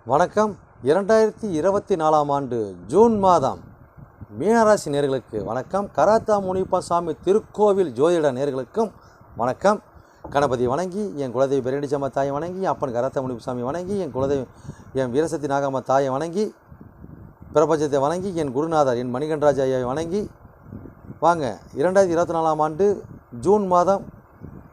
வணக்கம். 2024ஆம் ஆண்டு ஜூன் மாதம் மீனராசி நேயர்களுக்கு வணக்கம். கராத்தா முனியப்பசாமி திருக்கோவில் ஜோதிட நேயர்களுக்கும் வணக்கம். கணபதி வணங்கி, என் குலதெய்வ பெரடிச்சம்மா தாயை வணங்கி, அப்பன் கராத்தா முனியப்பசாமி வணங்கி, என் வீரசக்தி நாகம்மா தாயை வணங்கி, பிரபஞ்சத்தை வணங்கி, என் குருநாதர் என் மணிகண்டராஜ் ஐயாவை வணங்கி வாங்க. 2024ஆம் ஆண்டு ஜூன் மாதம்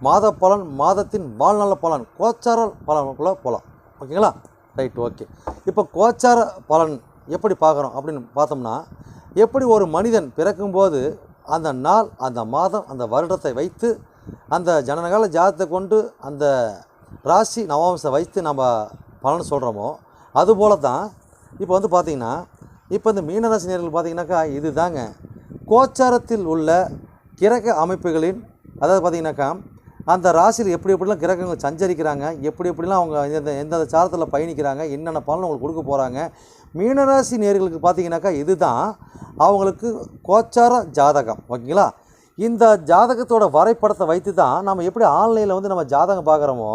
மாத பலன், மாதத்தின் வாழ்நாள பலன், கோச்சார பலனுக்குள்ளே போகலாம். ஓகேங்களா? Right, okay. இப்போ கோச்சார பலன் எப்படி பார்க்குறோம் அப்படின்னு பார்த்தோம்னா, எப்படி ஒரு மனிதன் பிறக்கும்போது அந்த நாள், அந்த மாதம், அந்த வருடத்தை வைத்து, அந்த ஜனனகால ஜாதத்தை கொண்டு அந்த ராசி நவாம்சை வைத்து நம்ம பலன் சொல்கிறோமோ, அதுபோல தான் இப்போ வந்து பார்த்திங்கன்னா, இப்போ இந்த மீனராசி நேயர்கள் பார்த்திங்கனாக்கா இது தாங்க கோச்சாரத்தில் உள்ள கிரக அமைப்புகளின், அதாவது பார்த்திங்கனாக்கா அந்த ராசியில் எப்படி எப்படிலாம் கிரகங்கள் சஞ்சரிக்கிறாங்க, எப்படி எப்படிலாம் அவங்க எந்தெந்த சாரத்தில் பயணிக்கிறாங்க, என்னென்ன பலன் அவங்களுக்கு கொடுக்க போகிறாங்க. மீனராசி நேயர்களுக்கு பார்த்திங்கனாக்கா இதுதான் அவங்களுக்கு கோச்சார ஜாதகம். ஓகேங்களா? இந்த ஜாதகத்தோட வரைபடத்தை வைத்து தான் நம்ம எப்படி ஆன்லைனில் வந்து நம்ம ஜாதகம் பார்க்குறோமோ,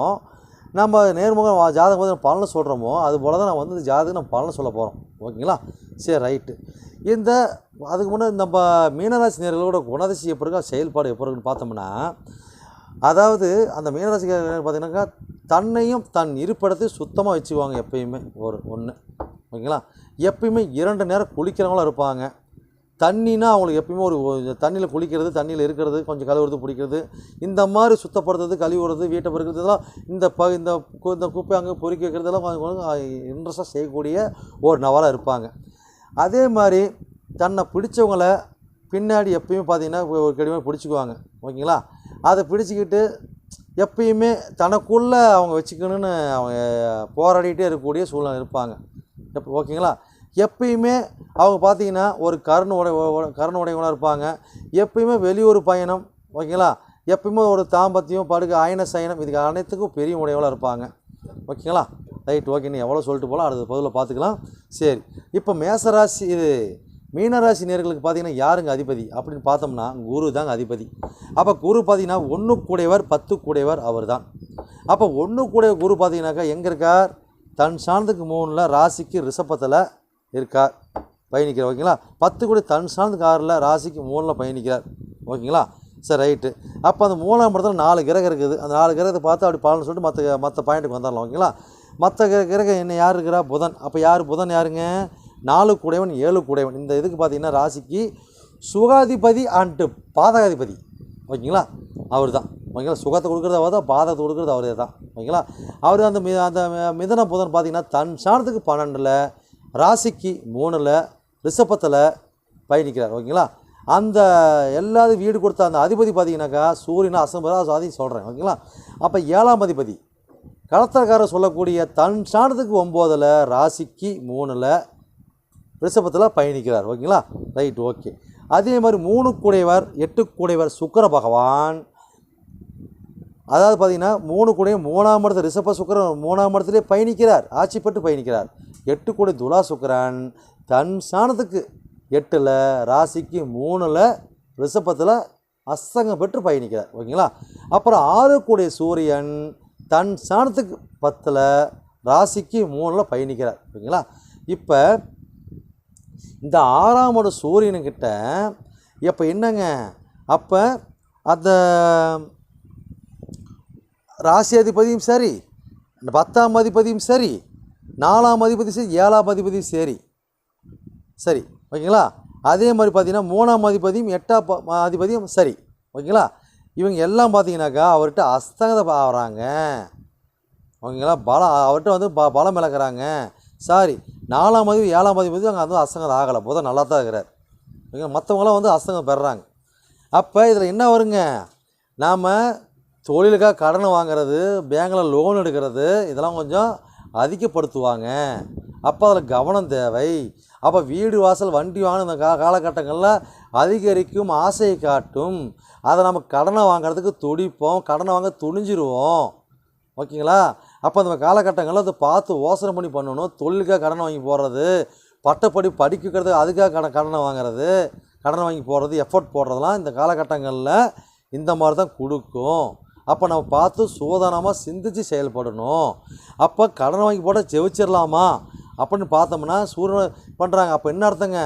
நம்ம நேர்முகம் ஜாதகம் வந்து பலன் சொல்கிறோமோ, அதுபோல் தான் நம்ம வந்து இந்த ஜாதகம் நம்ம பலன் சொல்ல போகிறோம். ஓகேங்களா? சரி, ரைட்டு. அதுக்கு முன்னாடி நம்ம மீனராசி நேயர்களோட குணாதிசயம் எப்படி இருக்கா, செயல்பாடு எப்படி இருக்குன்னு பார்த்தோம்னா, அதாவது அந்த மீனராசிக்காரர் பார்த்திங்கனாக்கா தன்னையும் தன் இருப்பிடத்தையும் சுத்தமாக வச்சுக்குவாங்க. எப்பயுமே ஒன்று ஓகேங்களா? எப்பயுமே 2 நேரம் குளிக்கிறவங்களாம் இருப்பாங்க. தண்ணினா அவங்களுக்கு எப்பயுமே ஒரு தண்ணியில் குளிக்கிறது, தண்ணியில் இருக்கிறது, கொஞ்சம் கழுவுறது, பிடிக்கிறது, இந்த மாதிரி சுத்தப்படுத்துறது, கழுவுறது, வீட்டை பெருக்கிறது, இதெல்லாம் இந்த குப்பை அங்கே பொறுக்கி வைக்கிறதெல்லாம் கொஞ்சம் இன்ட்ரெஸ்ட்டாக செய்யக்கூடிய ஒரு நபராக இருப்பாங்க. அதே மாதிரி தன்னை பிடிச்சவங்கள பின்னாடி எப்பயுமே பார்த்திங்கன்னா ஒரு கடிமையாக பிடிச்சிக்குவாங்க. ஓகேங்களா? அதை பிடிச்சிக்கிட்டு எப்பயுமே தனக்குள்ளே அவங்க வச்சுக்கணுன்னு அவங்க போராடிகிட்டே இருக்கக்கூடிய சூழ்நிலை இருப்பாங்க. ஓகேங்களா? எப்பயுமே அவங்க பார்த்திங்கன்னா ஒரு கருணை உடையவனாக இருப்பாங்க. எப்பயுமே வெளியூர் பயணம், ஓகேங்களா, எப்பயுமே ஒரு தாம்பத்தியம், படுகை, அயன சயனம், இதுக்கு அனைத்துக்கும் பெரிய உடையவளாக இருப்பாங்க. ஓகேங்களா? Right, okay. நீ எவ்வளோ சொல்லிட்டு போகலாம், அடுத்த பதிவில் பார்த்துக்கலாம். சரி, இப்போ மேசராசி மீனராசி நேயர்களுக்கு பார்த்திங்கன்னா யாருங்க அதிபதி அப்படின்னு பார்த்தோம்னா குரு தாங்க அதிபதி. அப்போ குரு பார்த்திங்கன்னா 1 கூடையவர் 10 கூடையவர் அவர் தான். அப்போ 1 கூடையவர் குரு பார்த்திங்கனாக்கா எங்கே இருக்கார்? தன் சார்ந்துக்கு 3ல் ராசிக்கு ரிஷபத்தில் இருக்கார், பயணிக்கிறார். ஓகேங்களா? 10 கூடை தன் சார்ந்துக்கு 6ல் ராசிக்கு 3ல் பயணிக்கிறார். ஓகேங்களா? சரி, ரைட்டு. அப்போ அந்த 3ஆம் இடத்துல 4 கிரகம் இருக்குது. அந்த 4 கிரகத்தை பார்த்து அப்படி பலன்னு சொல்லிட்டு மற்ற பாயிண்ட்டுக்கு வந்துடலாம். ஓகேங்களா? மற்ற கிரகம் என்ன யார் இருக்கிறா? புதன். அப்போ புதன் யாருங்க? 4 கூடையவன் 7 கூடையவன். இந்த இதுக்கு பார்த்திங்கன்னா ராசிக்கு சுகாதிபதி அண்டு பாதகாதிபதி. ஓகேங்களா? அவர் தான். ஓகேங்களா? சுகத்தை கொடுக்குறது அவர் தான், பாதகத்தை கொடுக்குறது அவரே தான். ஓகேங்களா? அவர் அந்த மிதன புதன் பார்த்திங்கன்னா தன் சாணத்துக்கு 12ல் ராசிக்கு 3ல் ரிஷபத்தில் பயணிக்கிறார். ஓகேங்களா? அந்த எல்லாரும் வீடு கொடுத்த அந்த அதிபதி பார்த்திங்கனாக்கா சூரியனை அதையும் சொல்கிறேன். ஓகேங்களா? அப்போ 7ஆம் அதிபதி கடத்தக்காரர் சொல்லக்கூடிய தன் சாணத்துக்கு 9ல் ராசிக்கு 3ல் ரிஷபத்தில் பயணிக்கிறார். ஓகேங்களா? Right, okay. அதே மாதிரி 3 கூடையவர் 8 கூடையவர் சுக்கிர பகவான், அதாவது பார்த்திங்கன்னா 3 கூடையும் 3ஆம் இடத்துல ரிஷப சுக்கிரன் 3ஆம் இடத்துலேயே பயணிக்கிறார், ஆட்சி பெற்று பயணிக்கிறார். 8 கூடை துலா சுக்கிரன் தன் சாணத்துக்கு 8ல் ராசிக்கு 3ல் ரிஷபத்தில் அஸ்தங்கம் பெற்று பயணிக்கிறார். ஓகேங்களா? அப்புறம் 6 கூடை சூரியன் தன் சாணத்துக்கு 10ல் ராசிக்கு 3ல் பயணிக்கிறார். ஓகேங்களா? இப்போ இந்த 6ஆம் இடம் சூரியனுக்கிட்ட இப்போ என்னங்க, அப்போ அந்த ராசி அதிபதியும் சரி, 10ஆம் அதிபதியும் சரி, 4ஆம் அதிபதி சரி, 7ஆம் அதிபதியும் சரி, சரி, ஓகேங்களா? அதே மாதிரி பார்த்திங்கன்னா 3ஆம் அதிபதியும் 8ஆம் அதிபதியும் சரி. ஓகேங்களா? இவங்க எல்லாம் பார்த்திங்கனாக்கா அவர்கிட்ட அஸ்தங்கத்தை ஆகிறாங்க. ஓகேங்களா? அவர்கிட்ட வந்து பலம் இழக்கிறாங்க. சாரி, 4ஆம் அதிபதி 7ஆம் அதிபதி அங்கே வந்து அஸ்தங்கம் ஆகலை, புதன் நல்லா தான் இருக்கிறார். ஓகே, மற்றவங்களாம் வந்து அஸ்தங்கம் பெறுறாங்க. அப்போ இதில் என்ன வருங்க, நாம் தொழிலுக்காக கடன் வாங்கிறது, பேங்கில் லோன் எடுக்கிறது, இதெல்லாம் கொஞ்சம் அதிகப்படுத்துவாங்க. அப்போ அதில் கவனம் தேவை. அப்போ வீடு வாசல் வண்டி வாங்கின இந்த காலகட்டங்களில் அதிகரிக்கும் ஆசையை காட்டும். அதை நம்ம கடனை வாங்கிறதுக்கு துடிப்போம், கடனை வாங்க துணிஞ்சிருவோம். ஓகேங்களா? அப்போ அந்த காலகட்டங்களில் அதை பார்த்து யோசனை பண்ணி பண்ணணும். தொழிலுக்காக கடனை வாங்கி போடுறது, பட்டப்படி படிக்கிறது, அதுக்காக கடனை வாங்கிறது, கடனை வாங்கி போடுறது, எஃபர்ட் போடுறதெல்லாம் இந்த காலகட்டங்களில் இந்த மாதிரி தான் கொடுக்கும். அப்போ நம்ம பார்த்து சூதானமாக சிந்திச்சு செயல்படணும். அப்போ கடன் வாங்கி போட்டால் ஜெயிச்சிடலாமா அப்படின்னு பார்த்தோம்னா சூரியன் பண்ணுறாங்க. அப்போ என்ன அர்த்தங்க?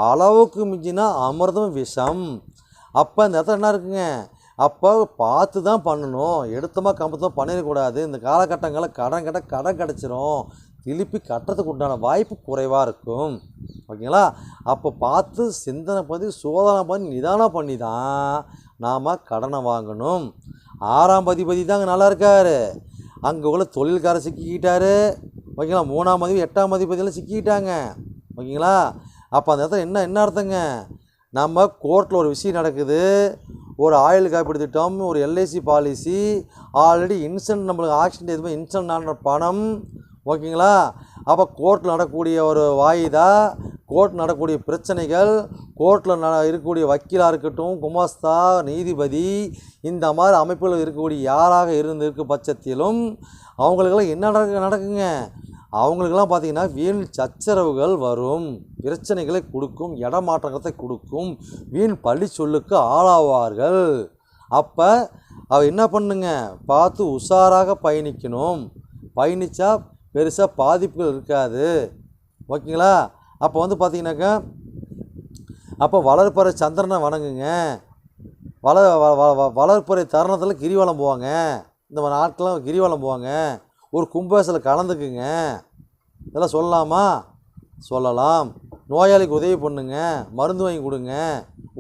அளவுக்கு மிஞ்சினா அமிர்தம் விஷம். அப்போ இந்த இடத்துல என்ன இருக்குங்க? அப்போ பார்த்து தான் பண்ணணும். எடுத்தமாக கம்பத்தமாக பண்ணிடக்கூடாது. இந்த காலகட்டங்களில் கடன் கேட்டால் கடன் கிடச்சிரும், திருப்பி கட்டுறதுக்கு உண்டான வாய்ப்பு குறைவாக இருக்கும். ஓகேங்களா? அப்போ பார்த்து சிந்தனை பண்ணி சோதனை பண்ணி நிதானம் பண்ணி தான் நாம் கடனை வாங்கணும். 6ஆம் அதிபதி தாங்க நல்லா இருக்கார். அங்கே உள்ள தொழில்காரர் சிக்கிக்கிட்டார். ஓகேங்களா? 3ஆம் அதிபதி 8ஆம் அதிபதியெல்லாம் சிக்கிக்கிட்டாங்க. ஓகேங்களா? அப்போ அந்த இடத்துல என்ன அர்த்தங்க? நம்ம கோர்ட்டில் ஒரு விஷயம் நடக்குது, ஒரு ஆயுள் காப்பீடு திட்டம், ஒரு எல்ஐசி பாலிசி, ஆல்ரெடி இன்சூரன்ஸ், நம்மளுக்கு ஆக்சிடென்ட் எதுவுமே இன்சூரன்ஸ் ஆன பணம். ஓகேங்களா? அப்போ கோர்ட்டில் நடக்கக்கூடிய ஒரு வாய்தா, கோர்ட் நடக்கக்கூடிய பிரச்சனைகள், கோர்ட்டில் இருக்கக்கூடிய வக்கீலாக இருக்கட்டும், குமாஸ்தா, நீதிபதி, இந்த மாதிரி அமைப்புகள் இருக்கக்கூடிய யாராக இருக்க பட்சத்திலும் அவங்களுக்கெல்லாம் என்ன நடக்குங்க? அவங்களுக்கெல்லாம் பார்த்திங்கன்னா வீண் சச்சரவுகள் வரும், பிரச்சனைகளை கொடுக்கும், இடமாற்றத்தை கொடுக்கும், வீண் பழி சொல்லுக்கு ஆளாவார்கள். அப்போ அவ என்ன பண்ணுங்க? பார்த்து உஷாராக பயணிக்கணும். பயணித்தா பெருசாக பாதிப்புகள் இருக்காது. ஓகேங்களா? அப்போ பார்த்திங்கனாக்கா, அப்போ வளர்ப்பறை சந்திரனை வணங்குங்க. வளர்ப்பறை தருணத்தில் கிரிவலம் போவாங்க. இந்த நாட்கள்லாம் கிரிவலம் போவாங்க. ஒரு கும்பாசில் கலந்துக்குங்க. இதெல்லாம் சொல்லலாமா? சொல்லலாம். நோயாளிக்கு உதவி பண்ணுங்க, மருந்து வாங்கி கொடுங்க,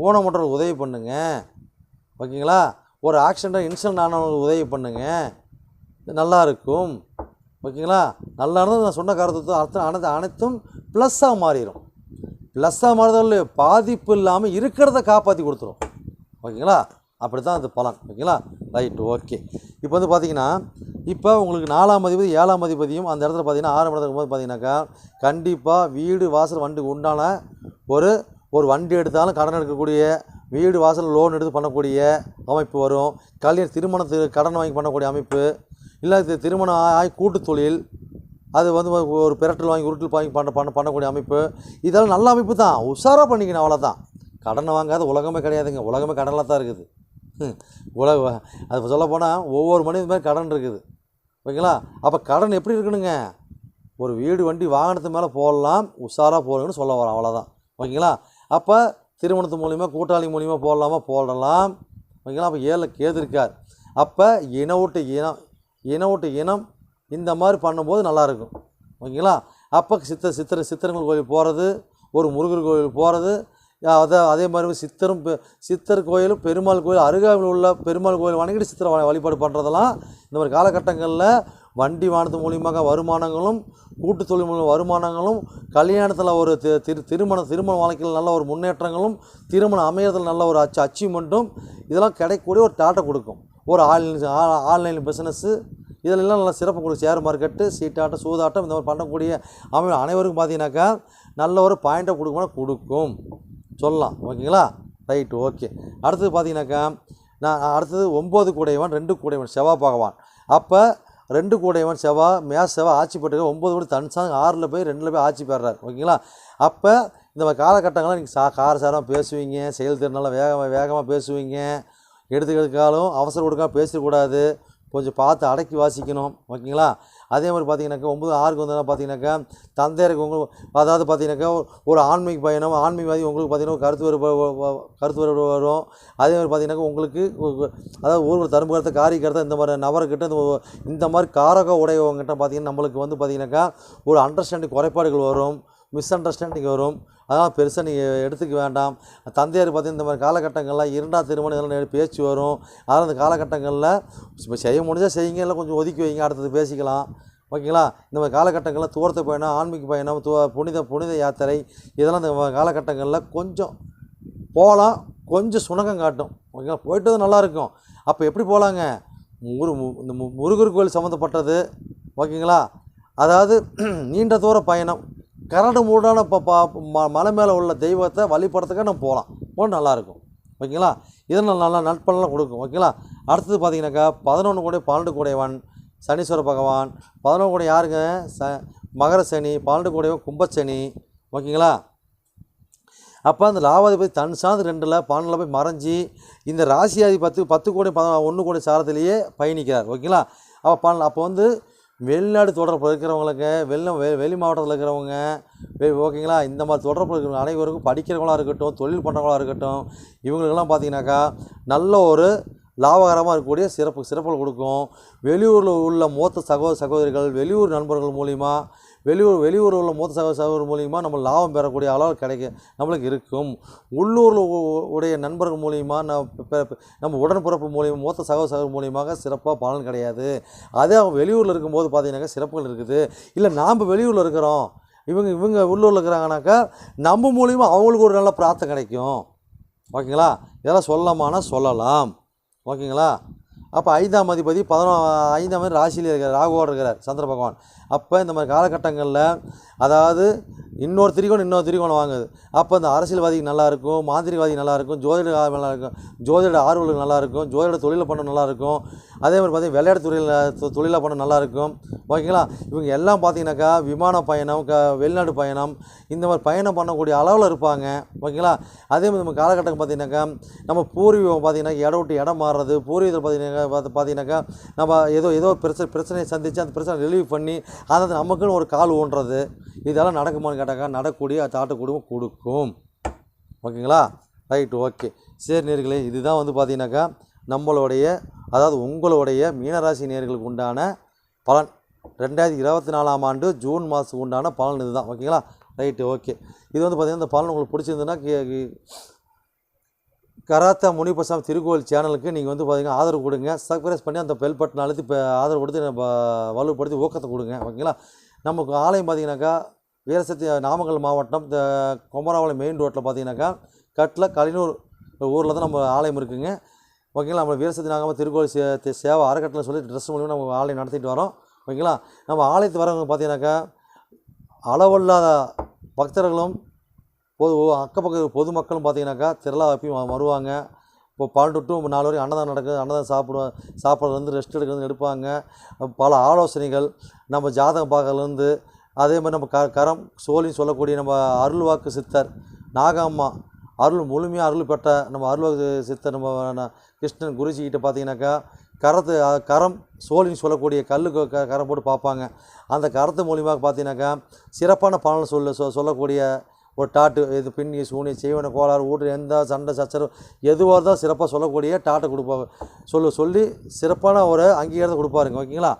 ஊனமுற்றவர்களுக்கு உதவி பண்ணுங்க. ஓகேங்களா? ஒரு ஆக்சிடென்ட் இன்சிடென்ட் ஆனவங்களுக்கு உதவி பண்ணுங்க. நல்லா இருக்கும். ஓகேங்களா? நல்லா இருந்தால் நான் சொன்ன கருத்து அனைத்தும் ப்ளஸ்ஸாக மாறிடும். ப்ளஸ்ஸாக மாறுதல் பாதிப்பு இல்லாமல் இருக்கிறத காப்பாற்றி கொடுத்துரும். ஓகேங்களா? அப்படி தான் அது பலன். ஓகேங்களா? Right, okay. இப்போ பார்த்திங்கன்னா, இப்போ உங்களுக்கு 4ஆம் அதிபதி 7ஆம் அதிபதியும் அந்த இடத்துல பார்த்திங்கன்னா 6ஆம் இடத்துல இருக்கும்போது பார்த்திங்கனாக்கா, கண்டிப்பாக வீடு வாசல் வண்டிக்கு உண்டான ஒரு வண்டி எடுத்தாலும் கடன் எடுக்கக்கூடிய, வீடு வாசல் லோன் எடுத்து பண்ணக்கூடிய அமைப்பு வரும். திருமணத்துக்கு கடன் வாங்கி பண்ணக்கூடிய அமைப்பு, இல்லை திருமணம் ஆகி கூட்டு தொழில், அது ஒரு பிரட்டல் வாங்கி உருட்டில் வாங்கி பண்ணக்கூடிய அமைப்பு, இதெல்லாம் நல்ல அமைப்பு தான். உஷாராக பண்ணிக்கணும், அவ்வளோதான். கடனை வாங்காத உலகமே கிடையாதுங்க. உலகமே கடனில் தான் இருக்குது. அது சொல்லப்போனால் ஒவ்வொரு மனிதன் மாதிரி கடன் இருக்குது. ஓகேங்களா? அப்போ கடன் எப்படி இருக்கணுங்க? ஒரு வீடு வண்டி வாகனத்து மேலே போடலாம், உஷாராக போடுங்கன்னு சொல்ல வரோம், அவ்வளோதான். ஓகேங்களா? அப்போ திருமணத்து மூலிமா, கூட்டாளி மூலிமா போடலாம். ஓகேங்களா? அப்போ 7 கேது இருக்கார். அப்போ இனம் இந்த மாதிரி பண்ணும்போது நல்லாயிருக்கும். ஓகேங்களா? அப்போ சித்தர்கள் கோயில் போகிறது, ஒரு முருகர் கோயில் போகிறது, அதே மாதிரி சித்தர் கோயிலும் பெருமாள் கோயில், அருகாமையில் உள்ள பெருமாள் கோயில் வணங்கிட்டு சித்திரை வழிபாடு பண்ணுறதெல்லாம் இந்த மாதிரி காலகட்டங்களில் வண்டி வாகனத்து மூலியமாக வருமானங்களும், கூட்டு தொழில் மூலியமாக வருமானங்களும், கல்யாணத்தில் ஒரு திருமண வாழ்க்கையில் நல்ல ஒரு முன்னேற்றங்களும், திருமணம் அமையறதுல நல்ல ஒரு அச்சீவ்மெண்ட்டும், இதெல்லாம் கிடைக்கக்கூடிய ஒரு டாட்டை கொடுக்கும். ஒரு ஆன்லைன் பிஸ்னஸ்ஸு, இதிலெல்லாம் நல்லா சிறப்பு கொடுக்கும். ஷேர் மார்க்கெட்டு, சீட்டாட்டம், சூதாட்டம், இந்த மாதிரி பண்ணக்கூடிய அமைப்பு அனைவருக்கும் பார்த்தீங்கன்னாக்கா நல்ல ஒரு பாயிண்ட்டை கொடுக்கும் சொல்லலாம். ஓகேங்களா? Right, okay. அடுத்தது பார்த்தீங்கன்னாக்கா, அடுத்தது 9 கூடையவன் 2 கூடையவன் செவ்வாய் பகவான். அப்போ 2 கூடையவன் செவ்வாய் ஆட்சி பெற்று 9 கூட தன்சாங்க 6ல் போய் 2ல் போய் ஆட்சி பெறார். ஓகேங்களா? அப்போ இந்த மாதிரி காலகட்டங்கள்லாம் நீங்கள் காரசாரமாக பேசுவீங்க, செயல்திறனால வேகமாக பேசுவீங்க, எடுத்துக்கிறதுக்காலும் அவசரம் கொடுக்காம பேசக்கூடாது, கொஞ்சம் பார்த்து அடக்கி வாசிக்கணும். ஓகேங்களா? அதே மாதிரி பார்த்தீங்கன்னாக்கா 9 6க்கு பார்த்தீங்கன்னாக்கா தந்தையருக்கு உங்களுக்கு, அதாவது பார்த்தீங்கன்னாக்கா ஒரு ஆன்மீக பயணம், ஆன்மீகவாதி உங்களுக்கு பார்த்தீங்கன்னா கருத்து வேறுபாடு வரும். அதே மாதிரி பார்த்தீங்கன்னாக்கா உங்களுக்கு, அதாவது ஊருக்கு தரும்புகரத்தை காரிக்கரத்தை இந்த மாதிரி நபர்கிட்ட இந்த மாதிரி காரக உடையவங்ககிட்ட பார்த்தீங்கன்னா நம்மளுக்கு பார்த்தீங்கன்னாக்கா ஒரு அண்டர்ஸ்டாண்டிங் குறைபாடுகள் வரும், மிஸ் அண்டர்ஸ்டாண்டிங் வரும். அதனால் பெருசாக நீங்கள் எடுத்துக்க வேண்டாம். தந்தையார் பார்த்தீங்கன்னா இந்த மாதிரி காலகட்டங்களில் 2ஆம் திருமணம் இதெல்லாம் பேச்சு வரும். அதனால் அந்த காலகட்டங்களில் இப்போ செய்ய முடிஞ்சால் செய்யுங்க, இல்லை கொஞ்சம் ஒதுக்கி வைங்க, அடுத்தது பேசிக்கலாம். ஓகேங்களா? இந்த மாதிரி காலகட்டங்களில் தூரத்து பயணம், ஆன்மீக பயணம், புனித யாத்திரை, இதெல்லாம் இந்த காலகட்டங்களில் கொஞ்சம் போகலாம், கொஞ்சம் சுணக்கம் காட்டும். ஓகேங்களா? போய்ட்டு நல்லாயிருக்கும். அப்போ எப்படி போகலாங்க? இந்த முருகர் கோயில் சம்மந்தப்பட்டது. ஓகேங்களா? அதாவது நீண்ட தூர பயணம், கரடு மூடான மலை மேலே உள்ள தெய்வத்தை வழிபடுறதுக்காக நம்ம போகலாம், நல்லாயிருக்கும். ஓகேங்களா? இதனால் நல்லா நட்பெல்லாம் கொடுக்கும். ஓகேங்களா? அடுத்தது பார்த்தீங்கன்னாக்கா 11 கூட 12 கூடையவன் சனீஸ்வர பகவான். 11 கூட யாருங்க? மகர சனி. 12 கூடையவன் கும்பச்சனி. ஓகேங்களா? அப்போ அந்த லாபாதிபதி தன் சார்ந்து 2ல் 12 போய் மறைஞ்சி இந்த ராசியாதி 10 கோடி 1 கோடி சாரத்திலேயே பயணிக்கிறார். ஓகேங்களா? அப்போ வந்து வெளிநாடு தொடர்பு இருக்கிறவங்களுக்கு வெளி மாவட்டத்தில் இருக்கிறவங்க ஓகேங்களா, இந்த மாதிரி தொடர்பு இருக்கிற அனைவருக்கும் படிக்கிறவங்களாக இருக்கட்டும், தொழில் பண்ணுறவங்களாக இருக்கட்டும், இவங்களுக்கெல்லாம் பார்த்தீங்கன்னாக்கா நல்ல ஒரு லாபகரமாக இருக்கக்கூடிய சிறப்புகள் கொடுக்கும். வெளியூரில் உள்ள மூத்த சகோதரிகள், வெளியூர் நண்பர்கள் மூலிமா, வெளியூரில் உள்ள மூத்த சகோதரர் மூலிமா நம்ம லாபம் பெறக்கூடிய அளவு நம்மளுக்கு இருக்கும். உள்ளூரில் உடைய நண்பர்கள் மூலிமா நம்ம உடன்பிறப்பு மூலிமா மூத்த சகோதரர் மூலியமாக சிறப்பாக பலன் கிடையாது. அதே அவங்க வெளியூரில் இருக்கும்போது பார்த்தீங்கன்னாக்கா சிறப்புகள் இருக்குது. இல்லை நாம் வெளியூரில் இருக்கிறோம், இவங்க உள்ளூரில் இருக்கிறாங்கனாக்கா நம்ம மூலிமா அவங்களுக்கு ஒரு நல்ல பிரார்த்தனை கிடைக்கும். ஓகேங்களா? இதெல்லாம் சொல்லலாம். ஓகேங்களா? அப்போ 5ஆம் அதிபதி 5ஆம் ராசியில் இருக்கிறார், ராகுவோடு இருக்கிறார் சந்திர பகவான். அப்போ இந்த மாதிரி காலகட்டங்களில் அதாவது இன்னொரு திரிகோணம் வாங்குது. அப்போ இந்த அரசியல்வாதிக்கு நல்லாயிருக்கும், மாந்திரிகவாதிக்கு நல்லாயிருக்கும், ஜோதிட நல்லாயிருக்கும், ஜோதிட ஆர்வலுக்கு நல்லாயிருக்கும், ஜோதிட தொழிலை பண்ண நல்லாயிருக்கும். அதே மாதிரி பார்த்தீங்கன்னா விளையாட்டு தொழிலாக பண்ண நல்லாயிருக்கும். ஓகேங்களா? இவங்க எல்லாம் பார்த்தீங்கன்னாக்கா விமான பயணம், வெளிநாடு பயணம், இந்த மாதிரி பயணம் பண்ணக்கூடிய அளவில் இருப்பாங்க. ஓகேங்களா? அதே மாதிரி நம்ம காலகட்டம் பார்த்தீங்கன்னாக்கா நம்ம பூர்வீகம் பார்த்தீங்கன்னா இடம் விட்டு இடம் மாறுறது, பூர்வீகத்தில் பார்த்தீங்கன்னாக்கா நம்ம ஏதோ பிரச்சனையை சந்தித்து அந்த பிரச்சனை ரிலீவ் பண்ணி அதாவது நமக்குன்னு ஒரு கால் ஊன்றது, இதெல்லாம் நடக்குமான்னு கேட்டாக்கா நடக்கூடிய தாட்டு குடும்பம் கொடுக்கும். ஓகேங்களா? Right, okay. சரி நேர்களே, இதுதான் வந்து பார்த்தீங்கன்னாக்கா நம்மளுடைய அதாவது உங்களுடைய மீனராசி நேர்களுக்கு உண்டான பலன் 2024ஆம் ஆண்டு ஜூன் மாதத்துக்கு உண்டான பலன் இதுதான். ஓகேங்களா? Right, okay. இது வந்து பார்த்திங்கன்னா இந்த பலன் உங்களுக்கு பிடிச்சிருந்துன்னா கராத்தா முனிப்பசாமி திருக்கோவில் சேனலுக்கு நீங்கள் வந்து பார்த்திங்கன்னா ஆதரவு கொடுங்க. சப்ஸ்கிரைப் பண்ணி அந்த பெல் பட்டன் அழுத்தி ஆதரவு கொடுத்து வலுப்படுத்தி ஊக்கத்தை கொடுங்க. ஓகேங்களா? நமக்கு ஆலயம் பார்த்திங்கனாக்கா வீரசக்தி நாமக்கல் மாவட்டம் இந்த கொமராவளம் மெயின் ரோட்டில் பார்த்திங்கனாக்கா கட்டில் கலினூர் ஊரில் தான் நம்ம ஆலயம் இருக்குங்க. ஓகேங்களா? நம்ம வீரசக்தி நாகம்மா திருக்கோவில் சேவை அறக்கட்டளை சொல்லி ட்ரெஸ் மூலிமா நம்ம ஆலயம் நடத்திட்டு வரோம். ஓகேங்களா? நம்ம ஆலயத்துக்கு வரவங்க பார்த்திங்கனாக்கா அளவில்லாத பக்தர்களும் அக்கப்பக்க பொதுமக்களும் பார்த்தீங்கன்னாக்கா திரளா வைப்பையும் வருவாங்க. இப்போ 12 to 4 வரைக்கும் அன்னதானம் நடக்குது. அன்னதானம் சாப்பிட்றது ரெஸ்ட் எடுக்கிறது எடுப்பாங்க. பல ஆலோசனைகள் நம்ம ஜாதகம் பார்க்கறதுலேருந்து அதே மாதிரி நம்ம கரம் சோழின்னு சொல்லக்கூடிய நம்ம அருள்வாக்கு சித்தர் நாகம்மா முழுமையாக அருள் பெற்ற நம்ம அருள்வாக்கு சித்தர் நம்ம கிருஷ்ணன் குருஜிக்கிட்ட பார்த்தீங்கன்னாக்கா கரம் சோழின்னு சொல்லக்கூடிய கல்லுக்கு கரம் போட்டு பார்ப்பாங்க. அந்த கரத்து மூலியமாக பார்த்தீங்கன்னாக்கா சிறப்பான பலன் சொல்லக்கூடிய ஒரு டாட்டு, இது பின்னி சூனி செய்வன கோளாறு ஊட்டு எந்த சண்டை சச்சரவு எதுவாக தான் சிறப்பாக சொல்லக்கூடிய டாட்டை கொடுப்பாங்க. சொல்லி சிறப்பான ஒரு அங்கீகாரத்தை கொடுப்பாருங்க. ஓகேங்களா?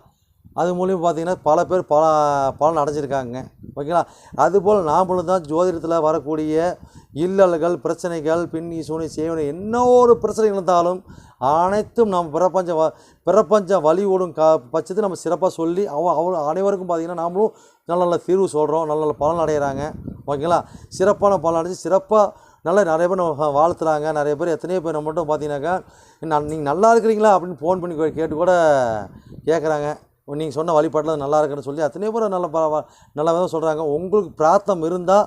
அது மூலியம் பார்த்திங்கன்னா பல பேர் பலன் அடைஞ்சிருக்காங்க. ஓகேங்களா? அதுபோல் நாமளும் தான் ஜோதிடத்தில் வரக்கூடிய இல்லல்கள் பிரச்சனைகள் பின்னி சூனி செய்வன என்ன ஒரு பிரச்சனைகள் இருந்தாலும் அனைத்தும் நம்ம பிரபஞ்சம் வழி ஓடும் பட்சத்தை நம்ம சிறப்பாக சொல்லி அனைவருக்கும் பார்த்திங்கன்னா நாமளும் நல்ல தீர்வு சொல்கிறோம், நல்ல பலன் அடைகிறாங்க. ஓகேங்களா? சிறப்பான பலன் அடைஞ்சு சிறப்பாக நிறைய பேர் நம்ம வாழ்த்துறாங்க. நிறைய பேர் எத்தனையோ பேர் நம்ம மட்டும் பார்த்தீங்கன்னாக்கா நீங்கள் நல்லா இருக்கிறீங்களா அப்படின்னு ஃபோன் பண்ணி கேட்டு கூட கேட்குறாங்க. நீங்கள் சொன்ன வழிபாட்டில் நல்லா இருக்குன்னு சொல்லி எத்தனையோ பேர் நல்ல விதமாக சொல்கிறாங்க. உங்களுக்கு பிரார்த்தம் இருந்தால்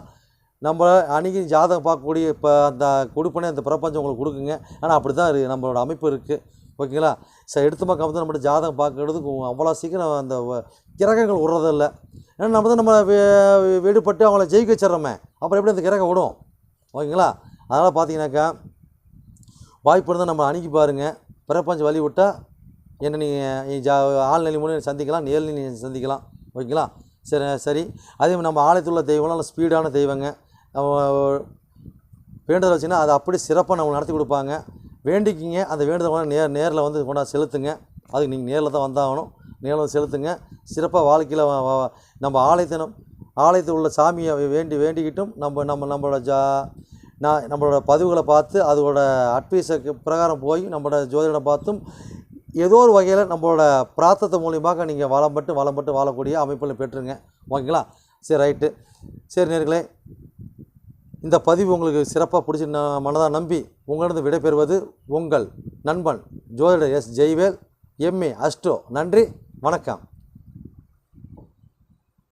நம்ம அன்றைக்கி ஜாதகம் பார்க்கக்கூடிய இப்போ அந்த கொடுப்பனே அந்த பிரபஞ்சம் உங்களுக்கு கொடுக்குங்க. ஆனால் அப்படி தான் நம்மளோட அமைப்பு இருக்குது. ஓகேங்களா? எடுத்து பார்க்காம தான் நம்மகிட்ட ஜாதகம் பார்க்கறதுக்கு அவ்வளோ சீக்கிரம் அந்த கிரகங்கள் விடுறதில்லை. ஏன்னா நம்ம வீடுபட்டு அவங்கள ஜெயிக்க வச்சிட்றோமே, அப்புறம் எப்படி அந்த கிரகம் விடும்? ஓகேங்களா? அதனால் பார்த்தீங்கன்னாக்கா வாய்ப்பு இருந்தால் நம்ம அணுகி பாருங்கள். பிரபஞ்சம் வழி விட்டால் என்ன நீங்கள் ஆள்நிலை மூலம் சந்திக்கலாம், நேர்நிலை நீங்கள் சந்திக்கலாம். ஓகேங்களா? சரி. அதே மாதிரி நம்ம ஆலயத்தில் உள்ள தெய்வம்லாம் நல்ல ஸ்பீடான தெய்வங்க. வேண்டுதல் வச்சுன்னா அதை அப்படி சிறப்பாக நம்ம நடத்தி கொடுப்பாங்க. வேண்டிக்கிங்க. அந்த வேண்டுதல் நேரில் வந்து கொண்டா செலுத்துங்க. அதுக்கு நீங்கள் நேரில் தான் வந்தாகணும். நேரில் வந்து செலுத்துங்க. சிறப்பாக வாழ்க்கையில் நம்ம ஆலயத்தில் உள்ள சாமியை வேண்டிக்கிட்டும் நம்மளோட பதிவுகளை பார்த்து அதோட அட்வைஸுக்கு பிரகாரம் போய் நம்மளோட ஜோதிடம் பார்த்தும் ஏதோ ஒரு வகையில் நம்மளோட பிரார்த்தத்தை மூலியமாக நீங்கள் வளம்பட்டு வாழக்கூடிய அமைப்பில் பெற்றுங்க. ஓகேங்களா? சரி, ரைட்டு. சரி நேர்களே, இந்த பதிவு உங்களுக்கு சிறப்பாக பிடிச்சி மனதாக நம்பி உங்களிடம் விடைபெறுவது உங்கள் நண்பன் ஜோதிடர் எஸ். Jaivel, MA astro. நன்றி, வணக்கம்.